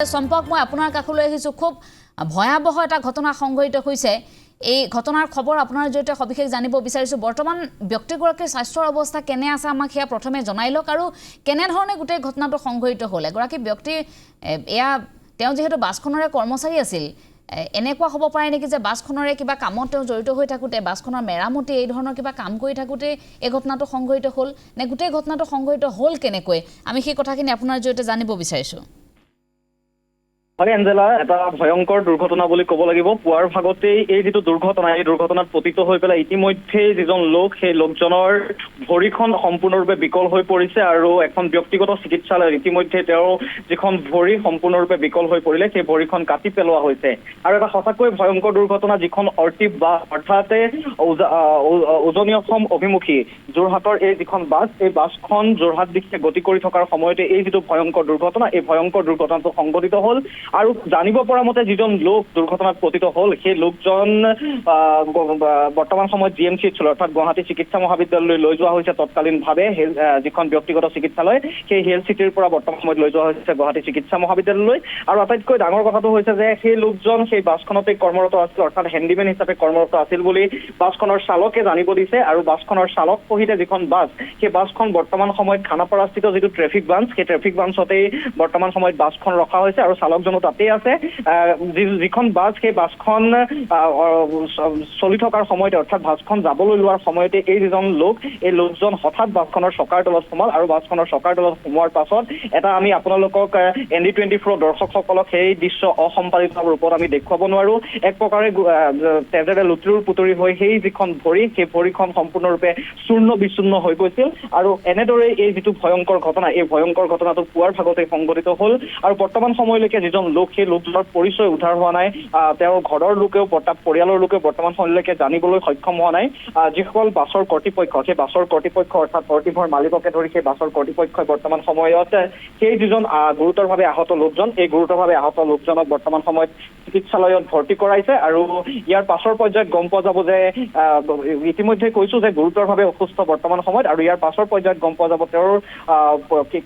সম্পক মই আপোনাৰ কাষলৈ আহিছো খুব ভয়াবহ এটা ঘটনা সংঘটিত হৈছে এই ঘটনাৰ খবৰ আপোনাৰ জৰিয়তে সবিশেষ জানিব বিচাৰিছো বৰ্তমান ব্যক্তিগৰাকীৰ স্বাস্থ্যৰ অৱস্থা কেনে আছে আমাক হিয়া প্ৰথমে জনাই লওক আৰু কেনে ধৰণে গুটেই ঘটনাটো সংঘটিত হ'ল এগৰাকী ব্যক্তি এয়া তেওঁ যেহেতু বাছখনৰে কৰ্মচাৰী আছিল এনেকুৱা হ'ব পাৰে নেকি যে বাছখনৰে কিবা কামত তেওঁ জড়িত হৈ থাকুতে বাছখনৰ মেৰামতি এই ধৰণৰ কিবা কাম কৰি থাকুতে এই ঘটনাটো সংঘটিত হ'ল নে গুটেই ঘটনাটো সংঘটিত হ'ল কেনেকৈ আমি সেই কথাখিনি আপোনাৰ জৰিয়তে জানিব বিচাৰিছো হয় এঞ্জেলা এটা ভয়ংকৰ দুৰ্ঘটনা বুলি ক'ব লাগিব পুৱাৰ ভাগতেই এই যেটো দুৰ্ঘটনা এই দুৰ্ঘটনাত পতিত হৈ পেলাই ইতিমধ্যে যিজন লোক সেই লোকজনৰ ভৰিখন সম্পূৰ্ণৰূপে বিকল হৈ পৰিছে আৰু এখন ব্যক্তিগত চিকিৎসালয়ত ইতিমধ্যে তেওঁ যিখন ভৰি সম্পূৰ্ণৰূপে বিকল হৈ পৰিলে সেই ভৰিখন কাটি পেলোৱা হৈছে আৰু এটা সঁচাকৈ ভয়ংকৰ দুৰ্ঘটনা যিখন অৰ্টিভ বা অৰ্থাৎ উজনি অসম অভিমুখী যোৰহাটৰ এই যিখন বাছ এই বাছখন যোৰহাট দিশে গতি কৰি থকাৰ সময়তে এই যেটো ভয়ংকৰ দুৰ্ঘটনা এই ভয়ংকৰ দুৰ্ঘটনাটো সংঘটিত হ'ল আৰু জানিব পৰা মতে যিজন লোক দুৰ্ঘটনাত পতিত হ'ল সেই লোকজন বৰ্তমান সময়ত জিএমচিত অৰ্থাৎ গুৱাহাটী চিকিৎসা মহাবিদ্যালয়লৈ লৈ যোৱা হৈছে তৎকালীনভাৱে যিখন ব্যক্তিগত চিকিৎসালয় সেই হেল চিটিৰ পৰা বৰ্তমান সময়ত লৈ যোৱা হৈছে গুৱাহাটী চিকিৎসা মহাবিদ্যালয়লৈ আৰু আটাইতকৈ ডাঙৰ কথাটো হৈছে যে সেই লোকজন সেই বাছখনতে কৰ্মৰত আছিল অৰ্থাৎ হেণ্ডিমেন হিচাপে কৰ্মৰত আছিল বুলি বাছখনৰ চালকে জানিব দিছে আৰু বাছখনৰ চালক সহিতে যিখন বাছ সেই বাছখন বৰ্তমান সময়ত খানাপাৰাস্থিত যিটো ট্ৰেফিক ব্ৰাঞ্চ সেই ট্ৰেফিক ব্ৰাঞ্চতেই বৰ্তমান সময়ত বাছখন ৰখা হৈছে আৰু চালকজন তাতে আছে যিখন বাছ সেই বাছখন চলি থকাৰ সময়তে অৰ্থাৎ বাছখন যাবলৈ লোৱাৰ সময়তে এই যিজন লোক এই লোকজন হঠাৎ বাছখনৰ চকাৰ তলত সোমাল আৰু বাছখনৰ চকাৰ তলত সোমোৱাৰ পাছত এটা আমি আপোনালোকক ND24 দৰ্শকসকলক সেই দৃশ্য অসম্পাদিত ৰূপত আমি দেখুৱাব নোৱাৰো এক প্ৰকাৰে তেজেৰে লুতুৰ পুতুৰি হৈ সেই যিখন ভৰি সেই ভৰিখন সম্পূৰ্ণৰূপে চূৰ্ণ বিচূৰ্ণ হৈ গৈছিল আৰু এনেদৰে এই যিটো ভয়ংকৰ ঘটনা এই ভয়ংকৰ ঘটনাটো পুৱাৰ ভাগতে সংঘটিত হ'ল আৰু বৰ্তমান সময়লৈকে যিজন লোক সেই লোকজনৰ পৰিচয় উদ্ধাৰ হোৱা নাই তেওঁৰ ঘৰৰ লোকেও পৰিয়ালৰ লোকেও বৰ্তমান সময়লৈকে জানিবলৈ সক্ষম হোৱা নাই যিসকল বাছৰ কৰ্তৃপক্ষ সেই বাছৰ কৰ্তৃপক্ষ অৰ্থাৎ অৰ্টিভৰ মালিককে ধৰি সেই বাছৰ কৰ্তৃপক্ষই বৰ্তমান সময়ত সেই যিজন গুৰুতৰভাৱে আহত লোকজন এই গুৰুতৰভাৱে আহত লোকজনক বৰ্তমান সময়ত চিকিৎসালয়ত ভৰ্তি কৰাইছে আৰু ইয়াৰ পাছৰ পৰ্যায়ত গম পোৱা যাব যে ইতিমধ্যে কৈছো যে গুৰুতৰভাৱে অসুস্থ বৰ্তমান সময়ত আৰু ইয়াৰ পাছৰ পৰ্যায়ত গম পোৱা যাব তেওঁৰ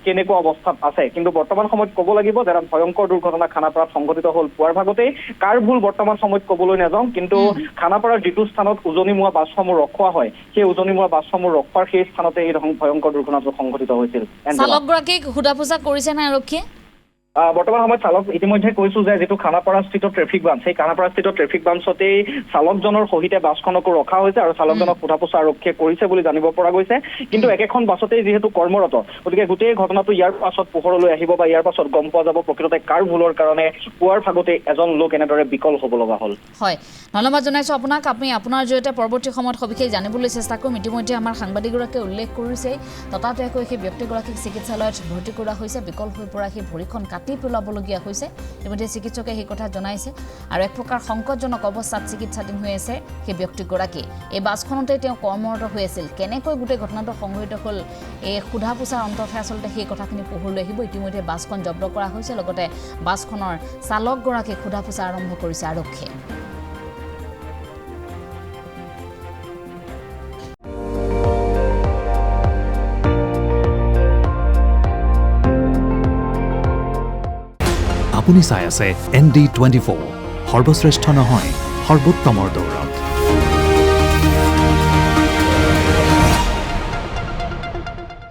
কেনেকুৱা অৱস্থাত আছে কিন্তু বৰ্তমান সময়ত ক'ব লাগিব যে এটা ভয়ংকৰ দুৰ্ঘটনা খানাপাৰাত সংঘটিত হ'ল পুৱাৰ ভাগতেই কাৰ ভুল বৰ্তমান সময়ত ক'বলৈ নাযাওঁ কিন্তু খানাপাৰাৰ যিটো স্থানত উজনিমুৱা বাছসমূহ ৰখোৱা হয় সেই উজনিমুৱা বাছসমূহ ৰখোৱাৰ সেই স্থানতে এই ভয়ংকৰ দুৰ্ঘটনাটো সংঘটিত হৈছিল চালকগৰাকীক সোধা পোছা কৰিছে নে আৰক্ষীয়ে বৰ্তমান সময়ত চালক ইতিমধ্যে কৈছো যে যিটো খানাপাৰাস্থিত ট্ৰেফিক ব্ৰাঞ্চ সেই খানাপাৰাস্থিত ট্ৰেফিক ব্ৰাঞ্চতেই চালকজনৰ সহিতে বাছখনকো ৰখা হৈছে আৰু চালকজনক সোধা পোছা আৰক্ষীয়ে কৰিছে বুলি জানিব পৰা গৈছে কিন্তু একেখন বাছতেই যিহেতু কৰ্মৰত গতিকে গোটেই ঘটনাটো ইয়াৰ পাছত পোহৰলৈ আহিব বা ইয়াৰ পাছত গম পোৱা যাব প্ৰকৃততে কাৰ ভুলৰ কাৰণে পুৱাৰ ভাগতে এজন লোক এনেদৰে বিকল হ'ব লগা হ'ল হয় ধন্যবাদ জনাইছো আপোনাক আমি আপোনাৰ জৰিয়তে পৰৱৰ্তী সময়ত সবিশেষ জানিবলৈ চেষ্টা কৰিম ইতিমধ্যে আমাৰ সাংবাদিকগৰাকীয়ে উল্লেখ কৰিছে ততাতৈয়াকৈ সেই ব্যক্তিগৰাকীক চিকিৎসালয়ত ভৰ্তি কৰা হৈছে বিকল হৈ পৰা সেই ভৰিখন কাটি পেলাবলগীয়া হৈছে ইতিমধ্যে চিকিৎসকে সেই কথা জনাইছে আৰু এক প্ৰকাৰ সংকটজনক অৱস্থাত চিকিৎসাধীন হৈ আছে সেই ব্যক্তিগৰাকী এই বাছখনতে তেওঁ কৰ্মৰত হৈ আছিল কেনেকৈ গোটেই ঘটনাটো সংঘটিত হ'ল এই সোধা পোছাৰ অন্ততহে আচলতে সেই কথাখিনি পোহৰলৈ আহিব ইতিমধ্যে বাছখন জব্দ কৰা হৈছে লগতে বাছখনৰ চালকগৰাকীক সোধা পোছা আৰম্ভ কৰিছে আৰক্ষীয়ে আপুনি চাই আছে ND24 সৰ্বশ্ৰেষ্ঠ নহয় সৰ্বোত্তমৰ দৌৰত